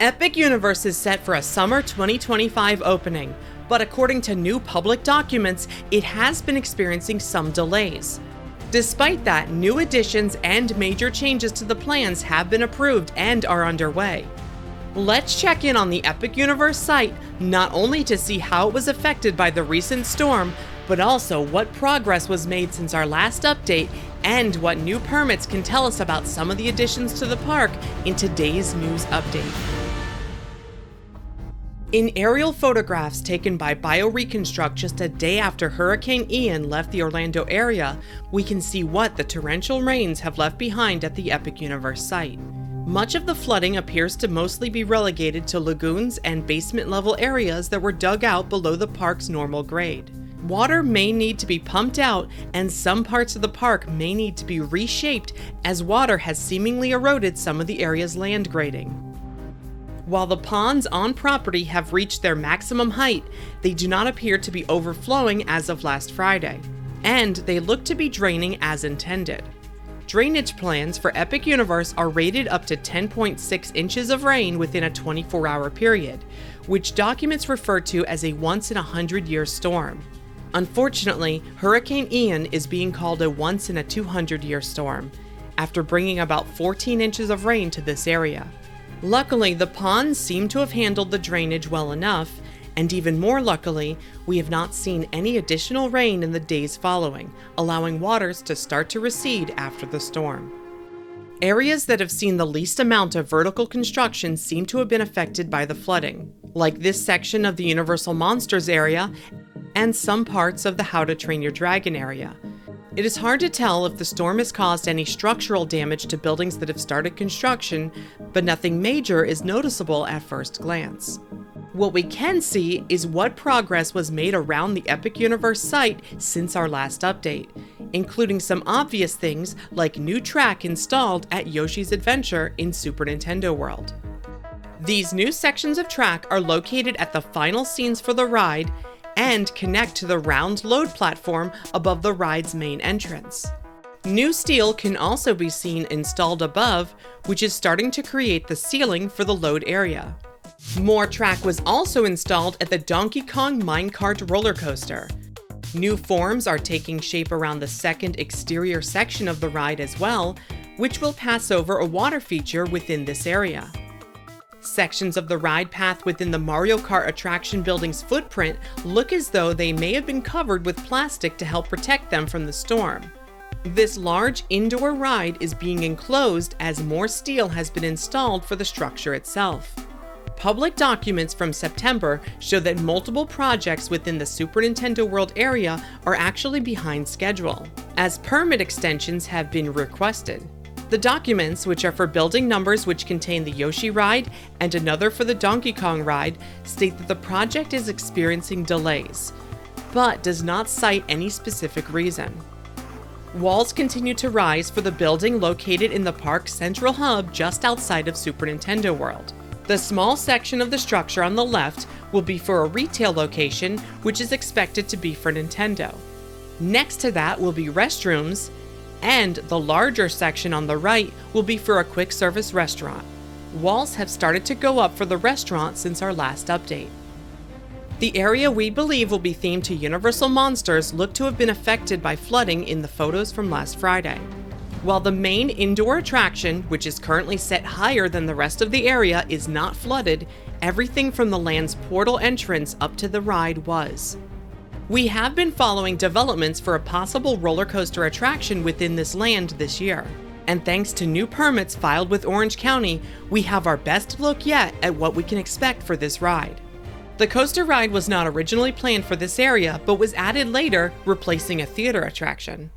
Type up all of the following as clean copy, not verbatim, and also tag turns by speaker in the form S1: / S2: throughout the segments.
S1: Epic Universe is set for a summer 2025 opening, but according to new public documents, it has been experiencing some delays. Despite that, new additions and major changes to the plans have been approved and are underway. Let's check in on the Epic Universe site, not only to see how it was affected by the recent storm, but also what progress was made since our last update and what new permits can tell us about some of the additions to the park in today's news update. In aerial photographs taken by BioReconstruct just a day after Hurricane Ian left the Orlando area, we can see what the torrential rains have left behind at the Epic Universe site. Much of the flooding appears to mostly be relegated to lagoons and basement-level areas that were dug out below the park's normal grade. Water may need to be pumped out, and some parts of the park may need to be reshaped as water has seemingly eroded some of the area's land grading. While the ponds on property have reached their maximum height, they do not appear to be overflowing as of last Friday, and they look to be draining as intended. Drainage plans for Epic Universe are rated up to 10.6 inches of rain within a 24-hour period, which documents refer to as a once-in-a-100-year storm. Unfortunately, Hurricane Ian is being called a once-in-a-200-year storm, after bringing about 14 inches of rain to this area. Luckily, the ponds seem to have handled the drainage well enough, and even more luckily, we have not seen any additional rain in the days following, allowing waters to start to recede after the storm. Areas that have seen the least amount of vertical construction seem to have been affected by the flooding, like this section of the Universal Monsters area and some parts of the How to Train Your Dragon area. It is hard to tell if the storm has caused any structural damage to buildings that have started construction, but nothing major is noticeable at first glance. What we can see is what progress was made around the Epic Universe site since our last update, including some obvious things like new track installed at Yoshi's Adventure in Super Nintendo World. These new sections of track are located at the final scenes for the ride and connect to the round load platform above the ride's main entrance. New steel can also be seen installed above, which is starting to create the ceiling for the load area. More track was also installed at the Donkey Kong Minecart roller coaster. New forms are taking shape around the second exterior section of the ride as well, which will pass over a water feature within this area. Sections of the ride path within the Mario Kart attraction building's footprint look as though they may have been covered with plastic to help protect them from the storm. This large indoor ride is being enclosed as more steel has been installed for the structure itself. Public documents from September show that multiple projects within the Super Nintendo World area are actually behind schedule, as permit extensions have been requested. The documents, which are for building numbers which contain the Yoshi ride and another for the Donkey Kong ride, state that the project is experiencing delays, but does not cite any specific reason. Walls continue to rise for the building located in the park's central hub just outside of Super Nintendo World. The small section of the structure on the left will be for a retail location, which is expected to be for Nintendo. Next to that will be restrooms, and the larger section on the right will be for a quick service restaurant. Walls have started to go up for the restaurant since our last update. The area we believe will be themed to Universal Monsters look to have been affected by flooding in the photos from last Friday. While the main indoor attraction, which is currently set higher than the rest of the area, is not flooded, everything from the land's portal entrance up to the ride was. We have been following developments for a possible roller coaster attraction within this land this year, and thanks to new permits filed with Orange County, we have our best look yet at what we can expect for this ride. The coaster ride was not originally planned for this area, but was added later, replacing a theater attraction.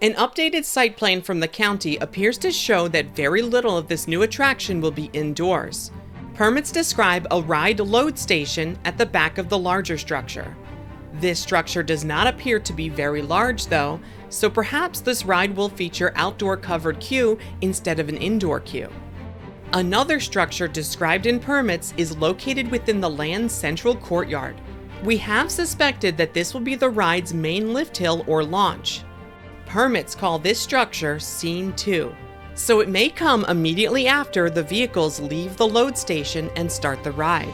S1: An updated site plan from the county appears to show that very little of this new attraction will be indoors. Permits describe a ride load station at the back of the larger structure. This structure does not appear to be very large though, so perhaps this ride will feature outdoor covered queue instead of an indoor queue. Another structure described in permits is located within the land's central courtyard. We have suspected that this will be the ride's main lift hill or launch. Permits call this structure Scene 2. so it may come immediately after the vehicles leave the load station and start the ride.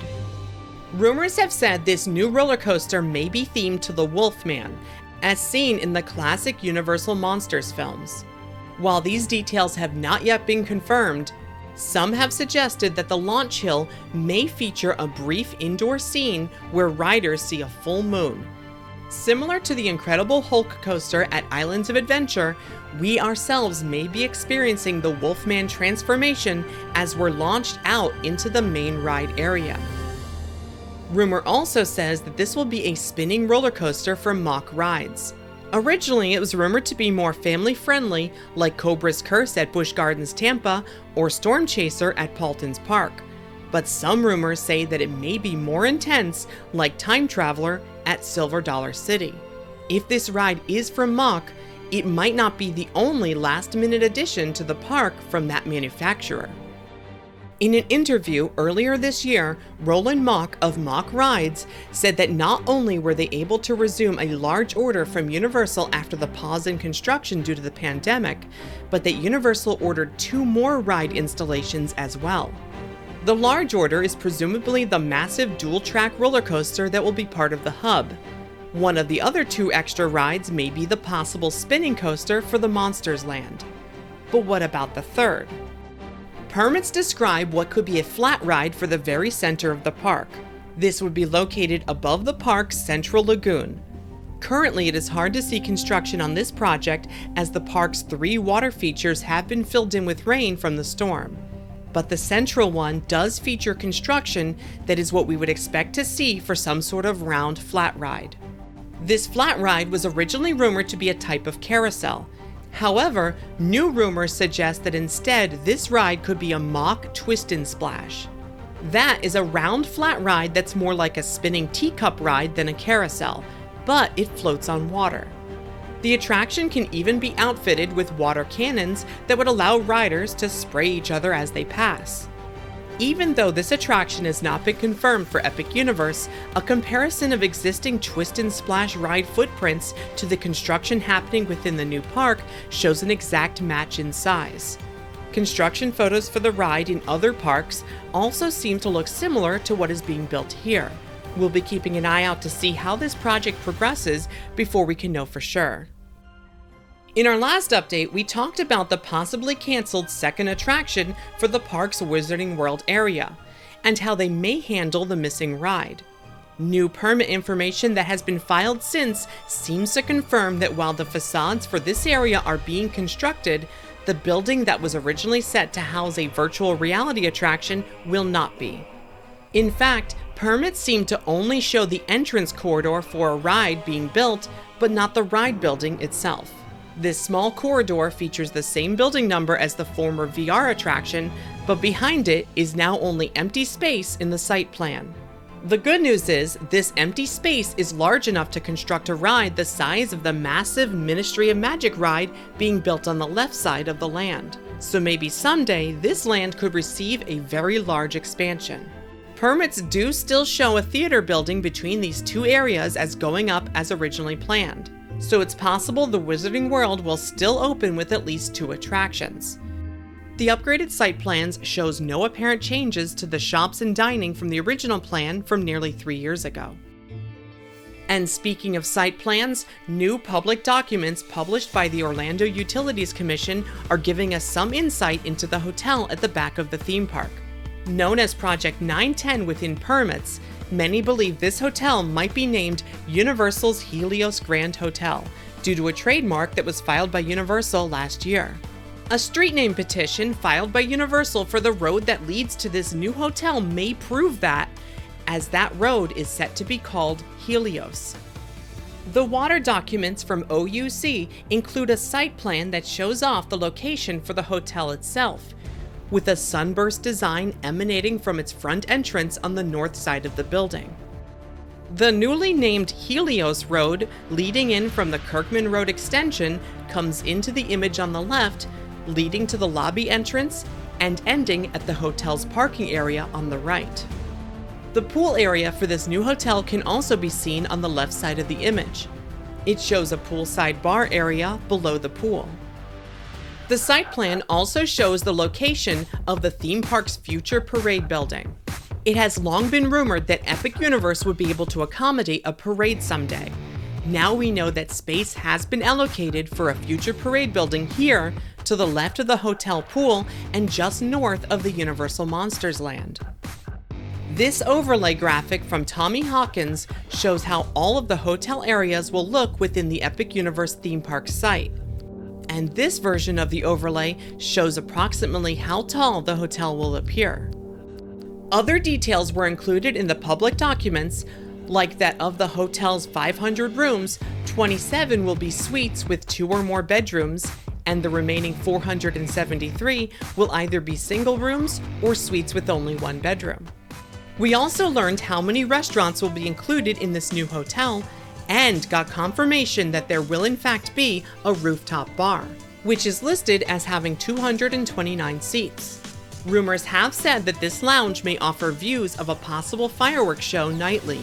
S1: Rumors have said this new roller coaster may be themed to the Wolfman, as seen in the classic Universal Monsters films. While these details have not yet been confirmed, some have suggested that the launch hill may feature a brief indoor scene where riders see a full moon. Similar to the Incredible Hulk coaster at Islands of Adventure, we ourselves may be experiencing the Wolfman transformation as we're launched out into the main ride area. Rumor also says that this will be a spinning roller coaster for Mack Rides. Originally, it was rumored to be more family-friendly, like Cobra's Curse at Busch Gardens Tampa or Storm Chaser at Paulton's Park. But some rumors say that it may be more intense, like Time Traveler at Silver Dollar City. If this ride is from Mack, it might not be the only last-minute addition to the park from that manufacturer. In an interview earlier this year, Roland Mack of Mack Rides said that not only were they able to resume a large order from Universal after the pause in construction due to the pandemic, but that Universal ordered 2 more ride installations as well. The large order is presumably the massive dual-track roller coaster that will be part of the hub. One of the other 2 extra rides may be the possible spinning coaster for the Monsters Land. But what about the third? Permits describe what could be a flat ride for the very center of the park. This would be located above the park's central lagoon. Currently, it is hard to see construction on this project as the park's 3 water features have been filled in with rain from the storm. But the central one does feature construction that is what we would expect to see for some sort of round flat ride. This flat ride was originally rumored to be a type of carousel. However, new rumors suggest that instead this ride could be a Mack Twist and Splash. That is a round flat ride that's more like a spinning teacup ride than a carousel, but it floats on water. The attraction can even be outfitted with water cannons that would allow riders to spray each other as they pass. Even though this attraction has not been confirmed for Epic Universe, a comparison of existing Twist and Splash ride footprints to the construction happening within the new park shows an exact match in size. Construction photos for the ride in other parks also seem to look similar to what is being built here. We'll be keeping an eye out to see how this project progresses before we can know for sure. In our last update, we talked about the possibly canceled second attraction for the park's Wizarding World area, and how they may handle the missing ride. New permit information that has been filed since seems to confirm that while the facades for this area are being constructed, the building that was originally set to house a virtual reality attraction will not be. In fact, permits seem to only show the entrance corridor for a ride being built, but not the ride building itself. This small corridor features the same building number as the former VR attraction, but behind it is now only empty space in the site plan. The good news is, this empty space is large enough to construct a ride the size of the massive Ministry of Magic ride being built on the left side of the land. So maybe someday, this land could receive a very large expansion. Permits do still show a theater building between these 2 areas as going up as originally planned. So it's possible the Wizarding World will still open with at least 2 attractions. The upgraded site plans shows no apparent changes to the shops and dining from the original plan from nearly 3 years ago. And speaking of site plans, new public documents published by the Orlando Utilities Commission are giving us some insight into the hotel at the back of the theme park. Known as Project 910 within permits, many believe this hotel might be named Universal's Helios Grand Hotel, due to a trademark that was filed by Universal last year. A street name petition filed by Universal for the road that leads to this new hotel may prove that, as that road is set to be called Helios. The water documents from OUC include a site plan that shows off the location for the hotel itself, with a sunburst design emanating from its front entrance on the north side of the building. The newly named Helios Road, leading in from the Kirkman Road extension, comes into the image on the left, leading to the lobby entrance and ending at the hotel's parking area on the right. The pool area for this new hotel can also be seen on the left side of the image. It shows a poolside bar area below the pool. The site plan also shows the location of the theme park's future parade building. It has long been rumored that Epic Universe would be able to accommodate a parade someday. Now we know that space has been allocated for a future parade building here to the left of the hotel pool and just north of the Universal Monsters Land. This overlay graphic from Tommy Hawkins shows how all of the hotel areas will look within the Epic Universe theme park site. And this version of the overlay shows approximately how tall the hotel will appear. Other details were included in the public documents, like that of the hotel's 500 rooms, 27 will be suites with 2 or more bedrooms, and the remaining 473 will either be single rooms or suites with only 1 bedroom. We also learned how many restaurants will be included in this new hotel, and got confirmation that there will in fact be a rooftop bar, which is listed as having 229 seats. Rumors have said that this lounge may offer views of a possible fireworks show nightly.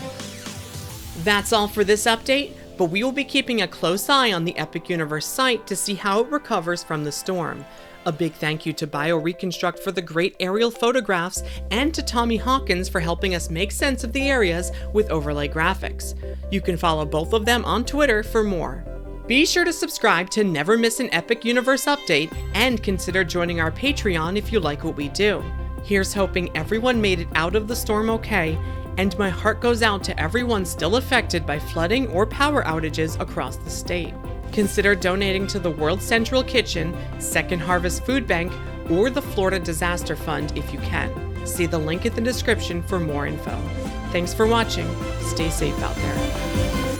S1: That's all for this update, but we will be keeping a close eye on the Epic Universe site to see how it recovers from the storm. A big thank you to BioReconstruct for the great aerial photographs, and to Tommy Hawkins for helping us make sense of the areas with overlay graphics. You can follow both of them on Twitter for more. Be sure to subscribe to never miss an Epic Universe update, and consider joining our Patreon if you like what we do. Here's hoping everyone made it out of the storm okay, and my heart goes out to everyone still affected by flooding or power outages across the state. Consider donating to the World Central Kitchen, Second Harvest Food Bank, or the Florida Disaster Fund if you can. See the link in the description for more info. Thanks for watching. Stay safe out there.